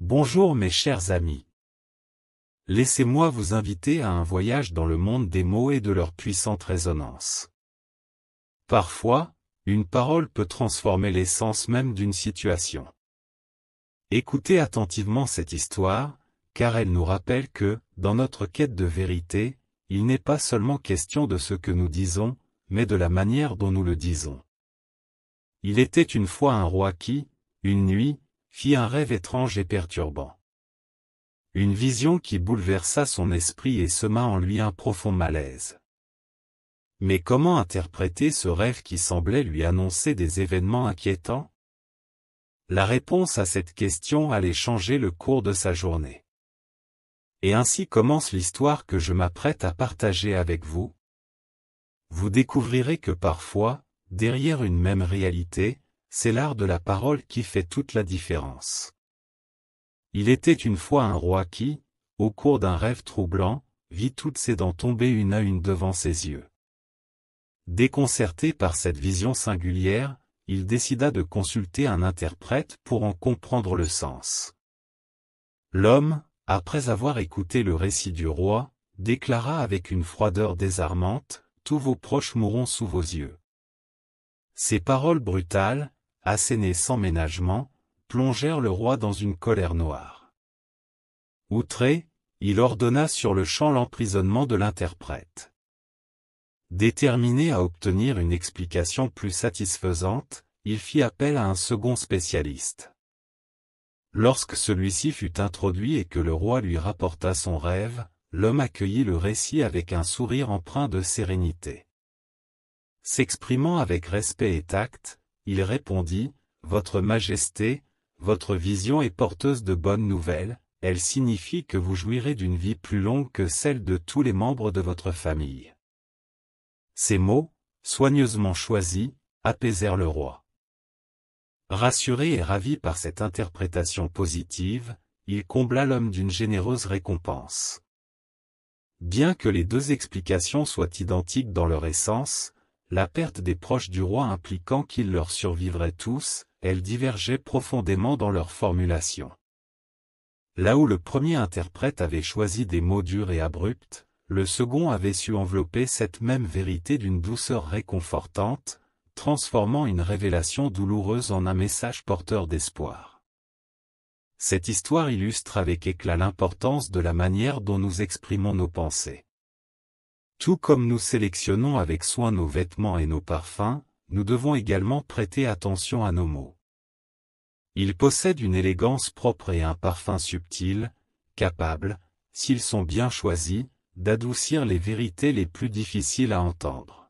Bonjour mes chers amis. Laissez-moi vous inviter à un voyage dans le monde des mots et de leur puissante résonance. Parfois, une parole peut transformer l'essence même d'une situation. Écoutez attentivement cette histoire, car elle nous rappelle que, dans notre quête de vérité, il n'est pas seulement question de ce que nous disons, mais de la manière dont nous le disons. Il était une fois un roi qui, une nuit, fit un rêve étrange et perturbant. Une vision qui bouleversa son esprit et sema en lui un profond malaise. Mais comment interpréter ce rêve qui semblait lui annoncer des événements inquiétants? La réponse à cette question allait changer le cours de sa journée. Et ainsi commence l'histoire que je m'apprête à partager avec vous. Vous découvrirez que parfois, derrière une même réalité, c'est l'art de la parole qui fait toute la différence. Il était une fois un roi qui, au cours d'un rêve troublant, vit toutes ses dents tomber une à une devant ses yeux. Déconcerté par cette vision singulière, il décida de consulter un interprète pour en comprendre le sens. L'homme, après avoir écouté le récit du roi, déclara avec une froideur désarmante, « Tous vos proches mourront sous vos yeux. » Ces paroles brutales, assénées sans ménagement, plongèrent le roi dans une colère noire. Outré, il ordonna sur le champ l'emprisonnement de l'interprète. Déterminé à obtenir une explication plus satisfaisante, il fit appel à un second spécialiste. Lorsque celui-ci fut introduit et que le roi lui rapporta son rêve, l'homme accueillit le récit avec un sourire empreint de sérénité. S'exprimant avec respect et tact, il répondit, « Votre Majesté, votre vision est porteuse de bonnes nouvelles, elle signifie que vous jouirez d'une vie plus longue que celle de tous les membres de votre famille. » Ces mots, soigneusement choisis, apaisèrent le roi. Rassuré et ravi par cette interprétation positive, il combla l'homme d'une généreuse récompense. Bien que les deux explications soient identiques dans leur essence, la perte des proches du roi impliquant qu'ils leur survivraient tous, elles divergeaient profondément dans leur formulation. Là où le premier interprète avait choisi des mots durs et abrupts, le second avait su envelopper cette même vérité d'une douceur réconfortante, transformant une révélation douloureuse en un message porteur d'espoir. Cette histoire illustre avec éclat l'importance de la manière dont nous exprimons nos pensées. Tout comme nous sélectionnons avec soin nos vêtements et nos parfums, nous devons également prêter attention à nos mots. Ils possèdent une élégance propre et un parfum subtil, capable, s'ils sont bien choisis, d'adoucir les vérités les plus difficiles à entendre.